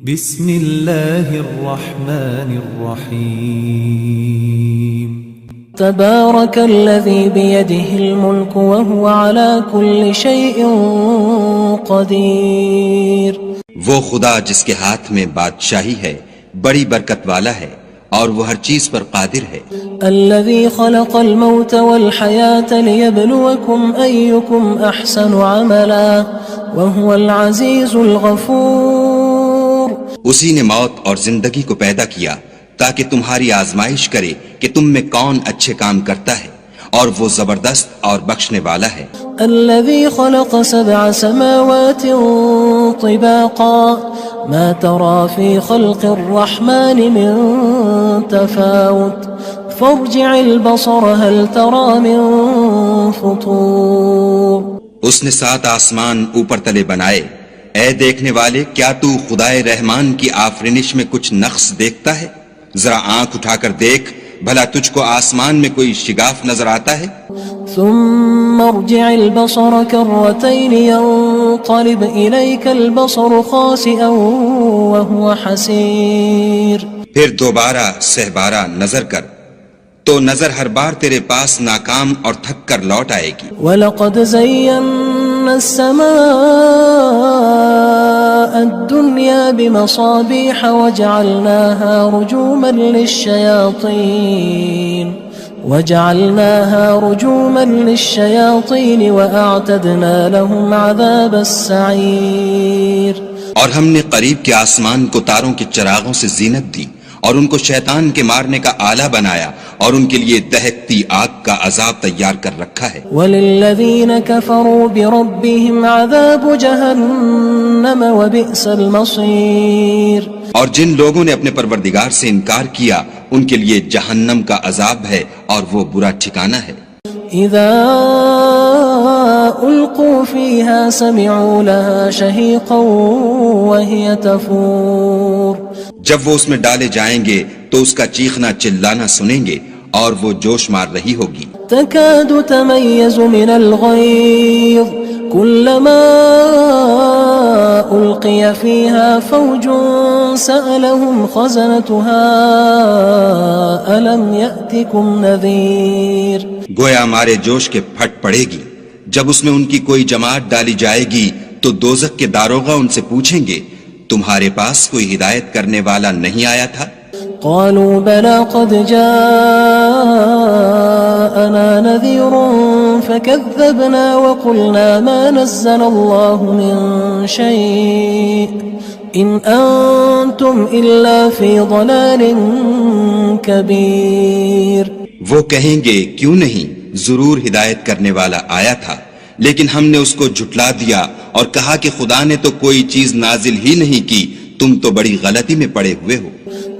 بسم اللہ الرحمن الرحیم تبارک الذی بیدہ الملک وهو على كل شیء قدیر۔ وہ خدا جس کے ہاتھ میں بادشاہی ہے بڑی برکت والا ہے اور وہ ہر چیز پر قادر ہے۔ الذی خلق الموت والحیاة لیبلوکم ایکم احسن عملا وهو العزیز الغفور۔ اسی نے موت اور زندگی کو پیدا کیا تاکہ تمہاری آزمائش کرے کہ تم میں کون اچھے کام کرتا ہے، اور وہ زبردست اور بخشنے والا ہے۔ الذي خلق 7 سماوات طباقا ما ترى في خلق الرحمن من تفاوت فارجع البصر هل ترى من فطور۔ اس نے 7 آسمان اوپر تلے بنائے، اے دیکھنے والے کیا تو خدائے رحمان کی آفرینش میں کچھ نقص دیکھتا ہے؟ ذرا آنکھ اٹھا کر دیکھ، بھلا تجھ کو آسمان میں کوئی شگاف نظر آتا ہے؟ ثم ارجع البصر كرتين ينقلب إليك البصر خاسئا وهو حسير۔ پھر دوبارہ سہبارہ نظر کر تو نظر ہر بار تیرے پاس ناکام اور تھک کر لوٹ آئے گی۔ وَلَقَدْ زَيَّنَّا السَّمَاءَ الدُّنْيَا بِمَصَابِيحَ وَجَعَلْنَاهَا رُجُومًا لِلشَّيَاطِينِ وَأَعْتَدْنَا لَهُمْ عَذَابَ السَّعِيرِ۔ اور ہم نے قریب کے آسمان کو تاروں کے چراغوں سے زینت دی اور ان کو شیطان کے مارنے کا آلہ بنایا، اور ان کے لیے دہکتی آگ کا عذاب تیار کر رکھا ہے۔ وَلِلَّذِينَ كَفَرُوا بِرَبِّهِمْ عَذَابُ جَهَنَّمَ وَبِئْسَ الْمَصِيرُ۔ اور جن لوگوں نے اپنے پروردگار سے انکار کیا ان کے لیے جہنم کا عذاب ہے اور وہ برا ٹھکانہ ہے۔ اذا القوا فيها سمعوا لها شهيقا وهي تفور۔ جب وہ اس میں ڈالے جائیں گے تو اس کا چیخنا چلانا سنیں گے اور وہ جوش مار رہی ہوگی۔ تكاد تميز من الغيظ كلما ألقي فيها فوج سألهم خزنتها ألم يأتكم نذير۔ گویا مارے جوش کے پھٹ پڑے گی، جب اس میں ان کی کوئی جماعت ڈالی جائے گی تو دوزخ کے داروغہ ان سے پوچھیں گے تمہارے پاس کوئی ہدایت کرنے والا نہیں آیا تھا؟ قالوا بلى قد جاءنا نذير فكذبنا وقلنا ما نزل الله من شيء إن أنتم إلا في ضلال كبير۔ وہ کہیں گے کیوں نہیں، ضرور ہدایت کرنے والا آیا تھا، لیکن ہم نے اس کو جھٹلا دیا اور کہا کہ خدا نے تو کوئی چیز نازل ہی نہیں کی، تم تو بڑی غلطی میں پڑے ہوئے ہو۔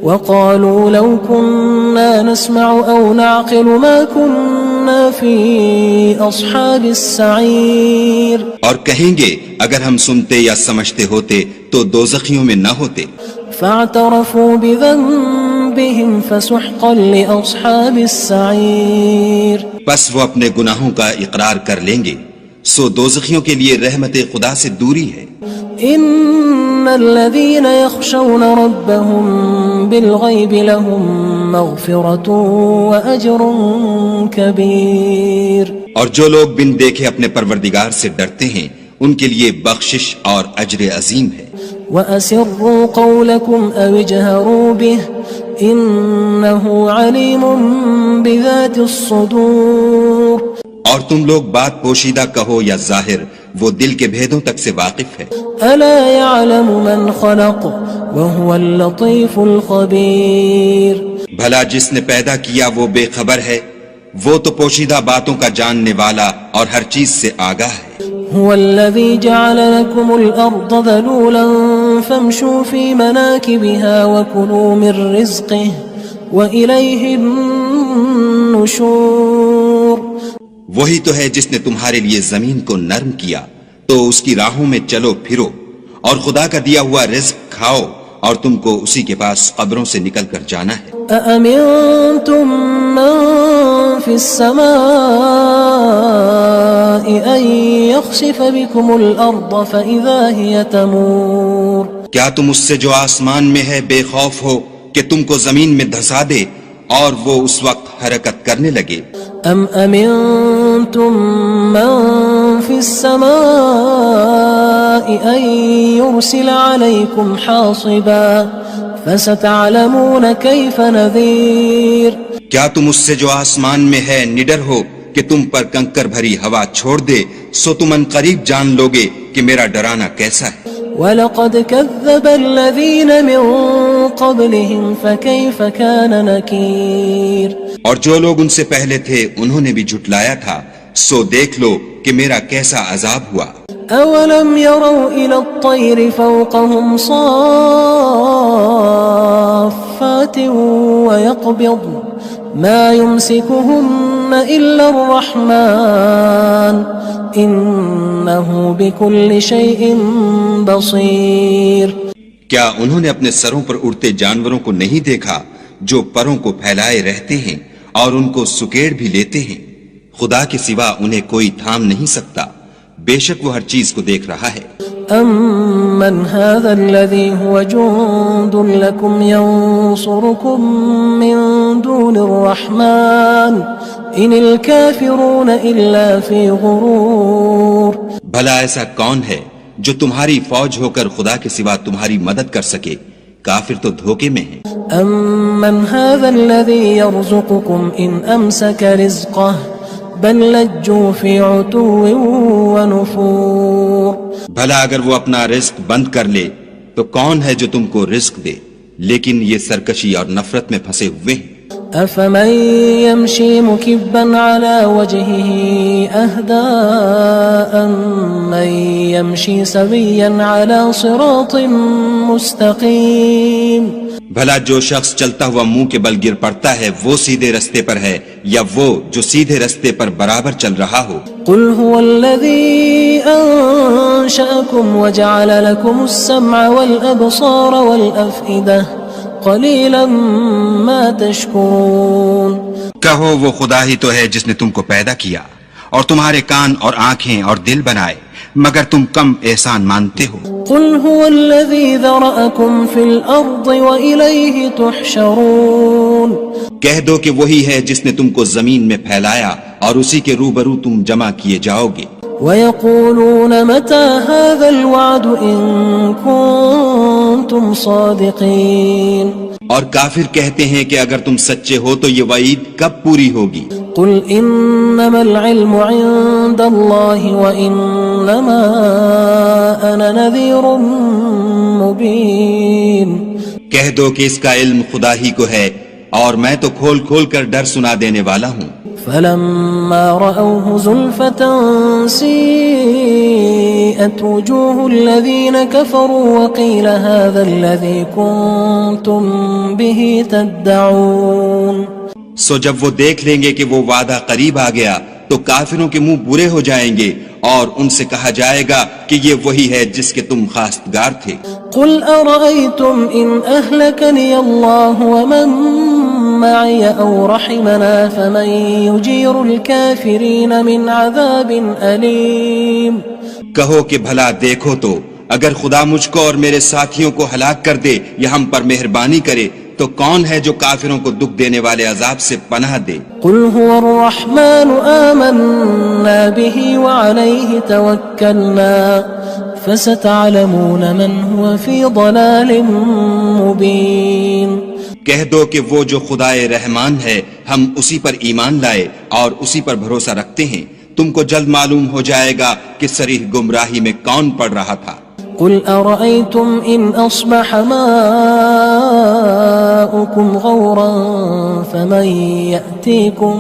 وقالوا لو كنا نسمع أو نعقل ما كنا في أصحاب السعير۔ اور کہیں گے اگر ہم سنتے یا سمجھتے ہوتے تو دوزخیوں میں نہ ہوتے۔ فاعترفوا بذنبهم فسحقا لأصحاب السعير۔ بس وہ اپنے گناہوں کا اقرار کر لیں گے، سو دوزخیوں کے لیے رحمت خدا سے دوری ہے۔ ان الذين يخشون ربهم بالغيب لهم مغفرة واجر كبير۔ اور جو لوگ بن دیکھے اپنے پروردگار سے ڈرتے ہیں ان کے لیے بخشش اور اجر عظیم ہے۔ واسروا قولكم او اجهروا به انه عليم بذات الصدور۔ اور تم لوگ بات پوشیدہ کہو یا ظاہر، وہ دل کے بھیدوں تک سے واقف ہے۔ الا يعلم من خلق وهو اللطيف الخبير۔ بھلا جس نے پیدا کیا وہ بے خبر ہے، وہ تو پوشیدہ باتوں کا جاننے والا اور ہر چیز سے آگاہ ہے۔ هو الذي جعل لكم الأرض ذلولا فامشوا في مناكبها وكلوا من رزقه وإليه النشور۔ وہی تو ہے جس نے تمہارے لیے زمین کو نرم کیا تو اس کی راہوں میں چلو پھرو، اور خدا کا دیا ہوا رزق کھاؤ، اور تم کو اسی کے پاس قبروں سے نکل کر جانا ہے۔ أأمنتم من في السماء أن يخسف بكم الأرض فإذا هي تمور۔ کیا تم اس سے جو آسمان میں ہے بے خوف ہو کہ تم کو زمین میں دھسا دے اور وہ اس وقت حرکت کرنے لگے؟ ام امنتم من في السماء ان يرسل عليكم حاصبا فستعلمون كيف نذير. کیا تم اس سے جو آسمان میں ہے نڈر ہو کہ تم پر کنکر بھری ہوا چھوڑ دے، سو تم ان قریب جان لوگے کہ میرا ڈرانا کیسا ہے. وَلَقَدْ كَذَّبَ الَّذِينَ مِن قَبْلِهِمْ فَكَيْفَ كَانَ نَكِيرٌ. اور جو لوگ ان سے پہلے تھے انہوں نے بھی جھٹلایا تھا، سو دیکھ لو کہ میرا کیسا عذاب ہوا. أَوَلَمْ يَرَوْا إِلَى الطَّيْرِ فَوْقَهُمْ صَافَّاتٍ وَيَقْبِضْنَ مَا يُمْسِكُهُنَّ إِلَّا الرَّحْمَنُ إِنَّهُ بِكُلِّ شَيْءٍ بَصِيرٌ. کیا انہوں نے اپنے سروں پر اڑتے جانوروں کو نہیں دیکھا جو پروں کو پھیلائے رہتے ہیں اور ان کو سکیڑ بھی لیتے ہیں؟ خدا کے سوا انہیں کوئی تھام نہیں سکتا، بے شک وہ ہر چیز کو دیکھ رہا ہے. أَمَّنْ هَذَا الَّذِي هُوَ جُندٌ لَكُمْ يَنصُرُكُم مِّن دُونِ الرَّحْمَنِ إِنِ الْكَافِرُونَ إِلَّا فِي غُرُورٍ. بھلا ایسا کون ہے جو تمہاری فوج ہو کر خدا کے سوا تمہاری مدد کر سکے؟ کافر تو دھوکے میں ہیں. أَمَّنْ هَذَا الَّذِي يَرْزُقُكُمْ إِنْ أَمْسَكَ رِزْقَهُ بَلْ لَجُّوا فِي عُتُوٍّ وَنُفُورٍ. بھلا اگر وہ اپنا رزق بند کر لے تو کون ہے جو تم کو رزق دے؟ لیکن یہ سرکشی اور نفرت میں پھنسے ہوئے ہیں. أَفَمَن يَمْشِي مُكِبًّا عَلَى وَجْهِهِ أَهْدَىٰ أَمَّن يَمْشِي سَوِيًّا عَلَى صِرَاطٍ مُّسْتَقِيمٍ. بھلا جو شخص چلتا ہوا منہ کے بل گر پڑتا ہے وہ سیدھے رستے پر ہے یا وہ جو سیدھے رستے پر برابر چل رہا ہو؟ قُلْ هُوَ الَّذِي أَنشَأَكُمْ وَجَعَلَ لَكُمُ السَّمْعَ وَالْأَبْصَارَ وَالْأَفْئِدَةَ قَلِيلًا مَا تَشْكُرُونَ. کہو وہ خدا ہی تو ہے جس نے تم کو پیدا کیا اور تمہارے کان اور آنکھیں اور دل بنائے، مگر تم کم احسان مانتے ہو. قُلْ هُوَ الَّذِي ذَرَأَكُمْ فِي الْأَرْضِ وَإِلَيْهِ تُحْشَرُونَ. کہہ دو کہ وہی ہے جس نے تم کو زمین میں پھیلایا اور اسی کے روبرو تم جمع کیے جاؤ گے. وَيَقُولُونَ مَتَى هَذَا الْوَعْدُ إِن كُنتُمْ صَادِقِينَ. اور کافر کہتے ہیں کہ اگر تم سچے ہو تو یہ وعید کب پوری ہوگی؟ قُلْ إِنَّمَا الْعِلْمُ عِندَ اللَّهِ وَإِنَّمَا أَنَا نَذِيرٌ مُّبِينٌ. کہہ دو کہ اس کا علم خدا ہی کو ہے اور میں تو کھول کھول کر ڈر سنا دینے والا ہوں. فَلَمَّا رَأَوْهُ زُلْفَةً سِيئَتْ وُجُوهُ الَّذِينَ كَفَرُوا وَقِيلَ هَذَا الَّذِي كُنتُم بِهِ تَدَّعُونَ. سو جب وہ دیکھ لیں گے کہ وہ وعدہ قریب آ گیا تو کافروں کے منہ برے ہو جائیں گے اور ان سے کہا جائے گا کہ یہ وہی ہے جس کے تم خواستگار تھے. قُلْ أَرَأَيْتُمْ إِنْ أَهْلَكَنِيَ اللَّهُ وَمَن مَّعِيَ أَوْ رَحِمَنَا فَمَن يُجِيرُ الْكَافِرِينَ مِنْ عَذَابٍ أَلِيمٍ. کہو کہ بھلا دیکھو تو اگر خدا مجھ کو اور میرے ساتھیوں کو ہلاک کر دے یا ہم پر مہربانی کرے تو کون ہے جو کافروں کو دکھ دینے والے عذاب سے پناہ دے؟ قُلْ هُوَ الرَّحْمَنُ آمَنَّا بِهِ وَعَلَيْهِ تَوَكَّلْنَا فَسَتَعْلَمُونَ مَنْ هُوَ فِي ضَلَالٍ مُّبِينٍ. کہہ دو کہ وہ جو خدائے رحمان ہے ہم اسی پر ایمان لائے اور اسی پر بھروسہ رکھتے ہیں، تم کو جلد معلوم ہو جائے گا کہ صریح گمراہی میں کون پڑ رہا تھا. قُلْ أَرَأَيْتُمْ إِنْ أَصْبَحَ مَاؤُكُمْ غَوْرًا فَمَن يَأْتِيكُم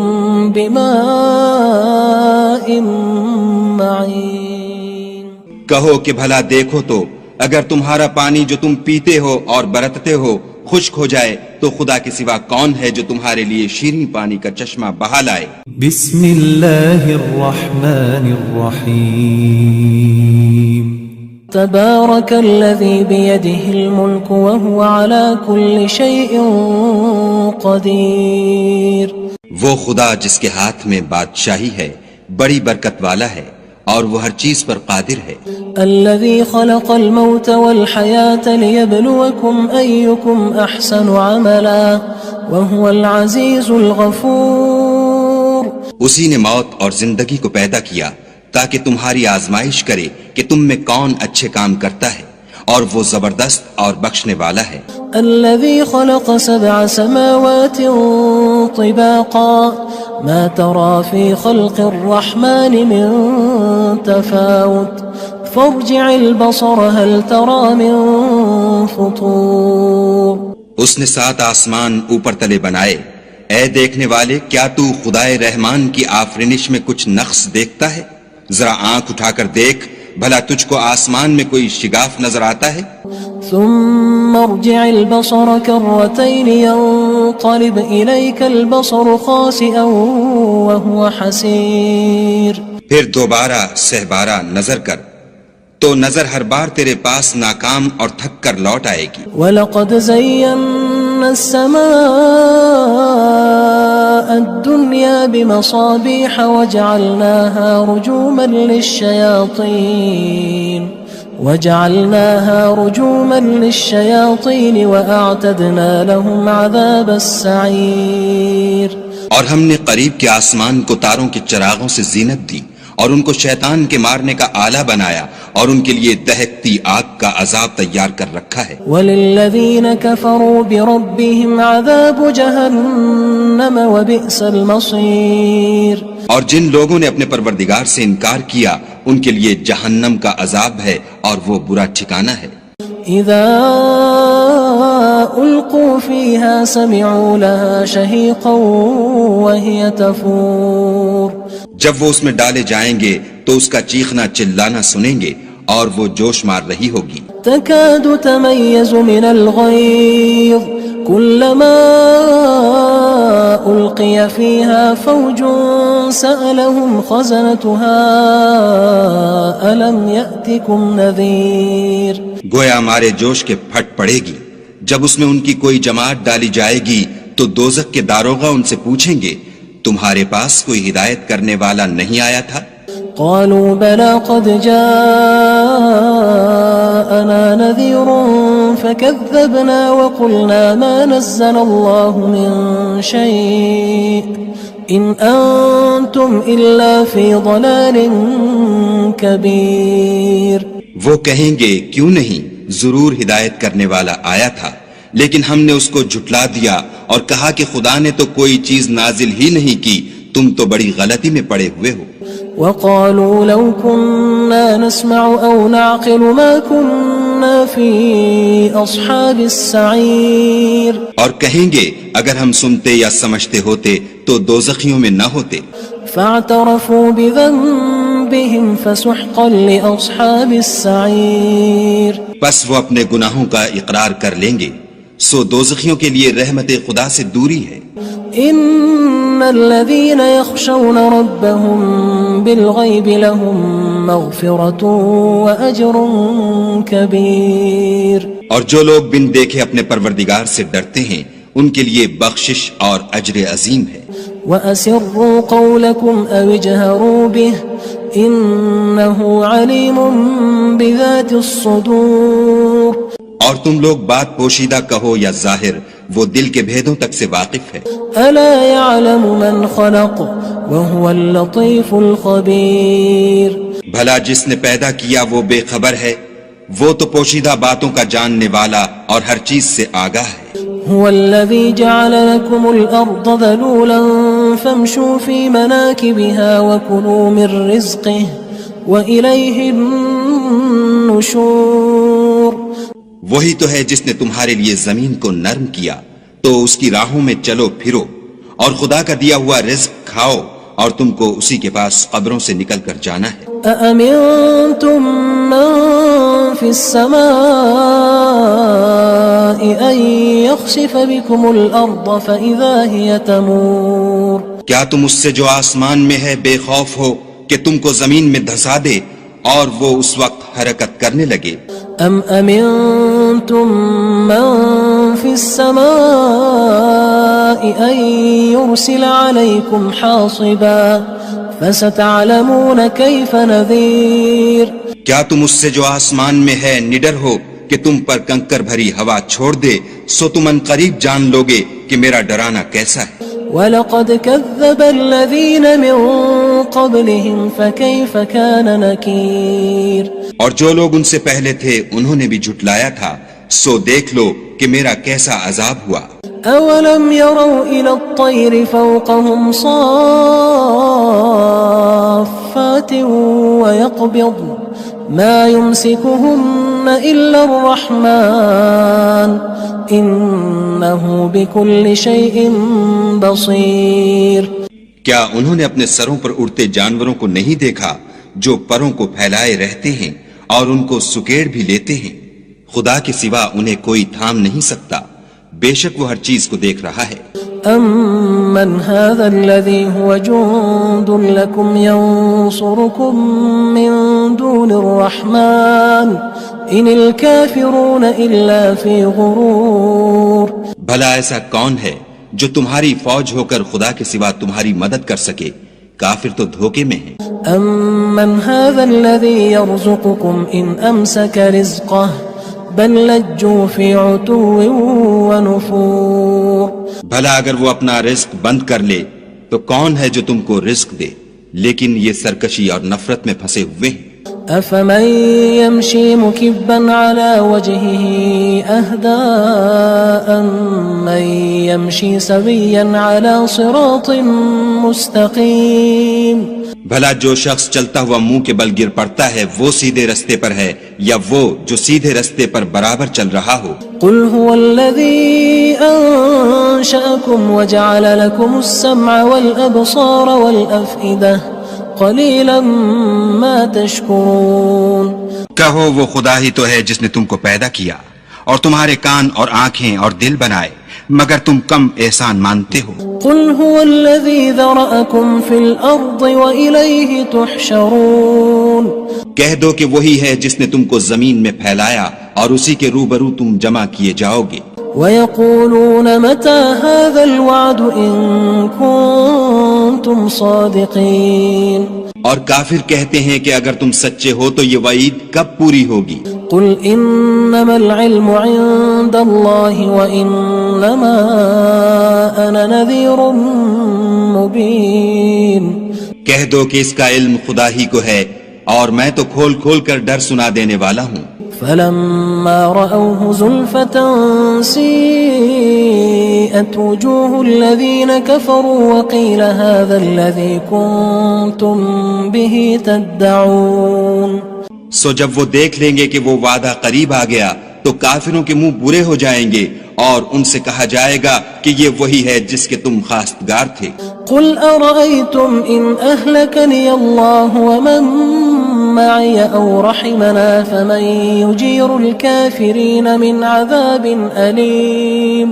بِمَاءٍ مَّعِينٍ. کہو کہ بھلا دیکھو تو اگر تمہارا پانی جو تم پیتے ہو اور برتتے ہو خشک ہو جائے تو خدا کے سوا کون ہے جو تمہارے لیے شیریں پانی کا چشمہ بہا لائے. بسم اللہ الرحمن الرحیم. تبارك الذي بيده الملك وهو على كل شيء قدير. وہ خدا جس کے ہاتھ میں بادشاہی ہے بڑی برکت والا ہے اور وہ ہر چیز پر قادر ہے. الذي خلق الموت والحياة ليبلوكم أيكم أحسن عملا وهو العزيز الغفور. اسی نے موت اور زندگی کو پیدا کیا تاکہ تمہاری آزمائش کرے کہ تم میں کون اچھے کام کرتا ہے، اور وہ زبردست اور بخشنے والا ہے. الذي خلق 7 سماوات طباقا ما ترى في خلق الرحمن من تفاوت فارجع البصر هل ترى من فطور. اس نے 7 آسمان اوپر تلے بنائے. اے دیکھنے والے، کیا تو خدائے رحمان کی آفرینش میں کچھ نقص دیکھتا ہے؟ ذرا آنکھ اٹھا کر دیکھ، بھلا تجھ کو آسمان میں کوئی شگاف نظر آتا ہے؟ ثم ارجع البصر كرتين ينقلب إليك البصر خاسئا وهو حسير. پھر دوبارہ سہبارہ نظر کر تو نظر ہر بار تیرے پاس ناکام اور تھک کر لوٹ آئے گی. وَلَقَدْ زَيَّنَّا السَّمَاءَ الدُّنْيَا بِمَصَابِيحَ وَجَعَلْنَاهَا رُجُومًا لِلشَّيَاطِينِ وَأَعْتَدْنَا لَهُمْ عَذَابَ السَّعِيرِ. اور ہم نے قریب کے آسمان کو تاروں کے چراغوں سے زینت دی اور ان کو شیطان کے مارنے کا آلہ بنایا، اور ان کے لیے دہکتی آگ کا عذاب تیار کر رکھا ہے. وَلِلَّذِينَ كَفَرُوا بِرَبِّهِمْ عَذَابُ جَهَنَّمَ وَبِئْسَ الْمَصِيرُ. اور جن لوگوں نے اپنے پروردگار سے انکار کیا ان کے لیے جہنم کا عذاب ہے اور وہ برا ٹھکانہ ہے. اذا القوا فيها سمعوا لها شهيقا وهي تفور. جب وہ اس میں ڈالے جائیں گے تو اس کا چیخنا چلانا سنیں گے اور وہ جوش مار رہی ہوگی. تكاد تميز من الغيظ كلما ألقي فيها فوج سألهم خزنتها ألم يأتكم نذير. گویا ہمارے جوش کے پھٹ پڑے گی. جب اس میں ان کی کوئی جماعت ڈالی جائے گی تو دوزخ کے داروغہ ان سے پوچھیں گے تمہارے پاس کوئی ہدایت کرنے والا نہیں آیا تھا؟ قالوا بلى قد جاءنا نذير فكذبنا وقلنا ما نزل الله من شيء إن أنتم إلا في ضلال كبير. وہ کہیں گے کیوں نہیں، ضرور ہدایت کرنے والا آیا تھا، لیکن ہم نے اس کو جھٹلا دیا اور کہا کہ خدا نے تو کوئی چیز نازل ہی نہیں کی، تم تو بڑی غلطی میں پڑے ہوئے ہو. وقالوا لو كنا نسمع أو نعقل ما كنا في أصحاب السعير. اور کہیں گے اگر ہم سنتے یا سمجھتے ہوتے تو دوزخیوں میں نہ ہوتے. فاعترفوا بذنبهم فسحقا لأصحاب السعير. بس وہ اپنے گناہوں کا اقرار کر لیں گے، سو دوزخیوں کے لیے رحمت خدا سے دوری ہے. ان الذين يخشون ربهم بالغيب لهم مغفرة واجر كبير. اور جو لوگ بن دیکھے اپنے پروردگار سے ڈرتے ہیں ان کے لیے بخشش اور اجر عظیم ہے. وَأَسِرُّوا قَوْلَكُمْ أَوِ اجْهَرُوا بِهِ إِنَّهُ عَلِيمٌ بِذَاتِ الصُّدُورِ. اور تم لوگ بات پوشیدہ کہو یا ظاہر، وہ دل کے بھیدوں تک سے واقف ہے. أَلَا يَعْلَمُ مَنْ خَلَقَ وَهُوَ اللَّطِيفُ الْخَبِيرُ. بھلا جس نے پیدا کیا وہ بے خبر ہے، وہ تو پوشیدہ باتوں کا جاننے والا اور ہر چیز سے آگاہ ہے. هو الذي جعل لكم الأرض ذلولا فامشوا في مناكبها وكلوا من رزقه وإليه النشور. وہی تو ہے جس نے تمہارے لیے زمین کو نرم کیا تو اس کی راہوں میں چلو پھرو اور خدا کا دیا ہوا رزق کھاؤ اور تم کو اسی کے پاس قبروں سے نکل کر جانا ہے. أأمنتم من في السماء أن يخسف بكم الأرض فإذا هي تمور. کیا تم اس سے جو آسمان میں ہے بے خوف ہو کہ تم کو زمین میں دھسا دے اور وہ اس وقت حرکت کرنے لگے؟ ام امنتم من في السماء ان يرسل عليكم حاصبا فستعلمون كيف نذير کیا تم اس سے جو آسمان میں ہے نڈر ہو کہ تم پر کنکر بھری ہوا چھوڑ دے؟ سو تم ان قریب جان لوگے کہ میرا ڈرانا کیسا ہے۔ وَلَقَدْ كَذَّبَ الَّذِينَ مِن قَبْلِهِمْ فَكَيْفَ كَانَ نَكِيرٌ اور جو لوگ ان سے پہلے تھے انہوں نے بھی جھٹلایا تھا، سو دیکھ لو کہ میرا کیسا عذاب ہوا۔ أَوَلَمْ يَرَوْا إِلَى الطَّيْرِ فَوْقَهُمْ صَافَّاتٍ وَيَقْبِضْنَ مَا يُمْسِكُهُنَّ إِلَّا الرَّحْمَنُ إِنَّهُ بِكُلِّ شَيْءٍ بَصِيرٌ کیا انہوں نے اپنے سروں پر اڑتے جانوروں کو نہیں دیکھا جو پروں کو پھیلائے رہتے ہیں اور ان کو سکیڑ بھی لیتے ہیں؟ خدا کے سوا انہیں کوئی تھام نہیں سکتا، بے شک وہ ہر چیز کو دیکھ رہا ہے۔ أَمَّنْ هَذَا الَّذِي هُوَ جُندٌ لَكُمْ يَنصُرُكُم مِّن دُونِ الرَّحْمَنِ إِنِ الْكَافِرُونَ إِلَّا فِي غُرُورٍ بھلا ایسا کون ہے جو تمہاری فوج ہو کر خدا کے سوا تمہاری مدد کر سکے؟ کافر تو دھوکے میں ہیں۔ أَمَّنْ هَذَا الَّذِي يَرْزُقُكُمْ إِنْ أَمْسَكَ رِزْقَهُ بَلْ لَجُّوا فِي عُتُوٍّ وَنُفُورٍ بھلا اگر وہ اپنا رزق بند کر لے تو کون ہے جو تم کو رزق دے؟ لیکن یہ سرکشی اور نفرت میں پھنسے ہوئے ہیں۔ أَفَمَن يَمْشِي مُكِبًّا عَلَى وَجْهِهِ أَهْدَىٰ أَمَّن يَمْشِي سَوِيًّا عَلَى صِرَاطٍ مُّسْتَقِيمٍ بھلا جو شخص چلتا ہوا منہ کے بل گر پڑتا ہے وہ سیدھے رستے پر ہے یا وہ جو سیدھے رستے پر برابر چل رہا ہو؟ قُلْ هُوَ الَّذِي أَنشَأَكُمْ وَجَعَلَ لَكُمُ السَّمْعَ وَالْأَبْصَارَ وَالْأَفْئِدَةَ قَلِيلًا مَا تَشْكُرُونَ کہو وہ خدا ہی تو ہے جس نے تم کو پیدا کیا اور تمہارے کان اور آنکھیں اور دل بنائے، مگر تم کم احسان مانتے ہو۔ قُلْ هُوَ الَّذِي ذَرَأَكُمْ فِي الْأَرْضِ وَإِلَيْهِ تُحْشَرُونَ کہہ دو کہ وہی ہے جس نے تم کو زمین میں پھیلایا اور اسی کے روبرو تم جمع کیے جاؤ گے۔ وَيَقُولُونَ مَتَى هَذَا الْوَعْدُ إِن كُنتُمْ صَادِقِينَ اور کافر کہتے ہیں کہ اگر تم سچے ہو تو یہ وعید کب پوری ہوگی؟ قُلْ إِنَّمَا الْعِلْمُ عِندَ اللَّهِ وَإِنَّمَا أَنَا نَذِيرٌ مُّبِينٌ کہہ دو کہ اس کا علم خدا ہی کو ہے اور میں تو کھول کھول کر ڈر سنا دینے والا ہوں۔ فَلَمَّا رَأَوْهُ زُلْفَةً سِيئَتْ وُجُوهُ الَّذِينَ كَفَرُوا وَقِيلَ هَذَا الَّذِي كُنتُم بِهِ تَدَّعُونَ سو جب وہ دیکھ لیں گے کہ وہ وعدہ قریب آ گیا تو کافروں کے منہ برے ہو جائیں گے اور ان سے کہا جائے گا کہ یہ وہی ہے جس کے تم خواستگار تھے۔ قُلْ أَرَأَيْتُمْ إِنْ أَهْلَكَنِيَ اللَّهُ وَمَن مَّعِيَ أَوْ رَحِمَنَا فَمَن يُجِيرُ الْكَافِرِينَ مِنْ عَذَابٍ أَلِيمٍ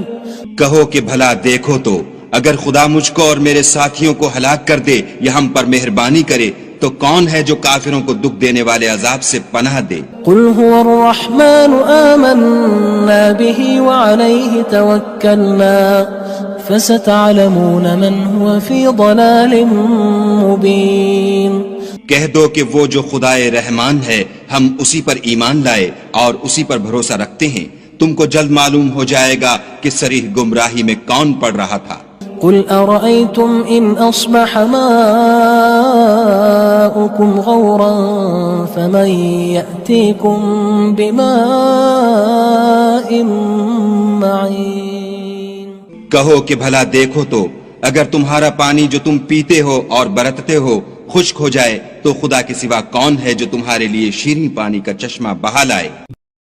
کہو کہ بھلا دیکھو تو اگر خدا مجھ کو اور میرے ساتھیوں کو ہلاک کر دے یا ہم پر مہربانی کرے تو کون ہے جو کافروں کو دکھ دینے والے عذاب سے پناہ دے؟ قُلْ هُوَ الرَّحْمَنُ آمَنَّا بِهِ وَعَلَيْهِ تَوَكَّلْنَا فَسَتَعْلَمُونَ مَنْ هُوَ فِي ضَلَالٍ مُّبِينٍ کہہ دو کہ وہ جو خدائے رحمان ہے ہم اسی پر ایمان لائے اور اسی پر بھروسہ رکھتے ہیں، تم کو جلد معلوم ہو جائے گا کہ صریح گمراہی میں کون پڑ رہا تھا۔ قُلْ أَرَأَيْتُمْ إِنْ أَصْبَحَ مَاؤُكُمْ غَوْرًا فَمَن يَأْتِيكُم بِمَاءٍ مَّعِينٍ کہو کہ بھلا دیکھو تو اگر تمہارا پانی جو تم پیتے ہو اور برتتے ہو خشک ہو جائے تو خدا کے سوا کون ہے جو تمہارے لیے شیریں پانی کا چشمہ بہا لائے؟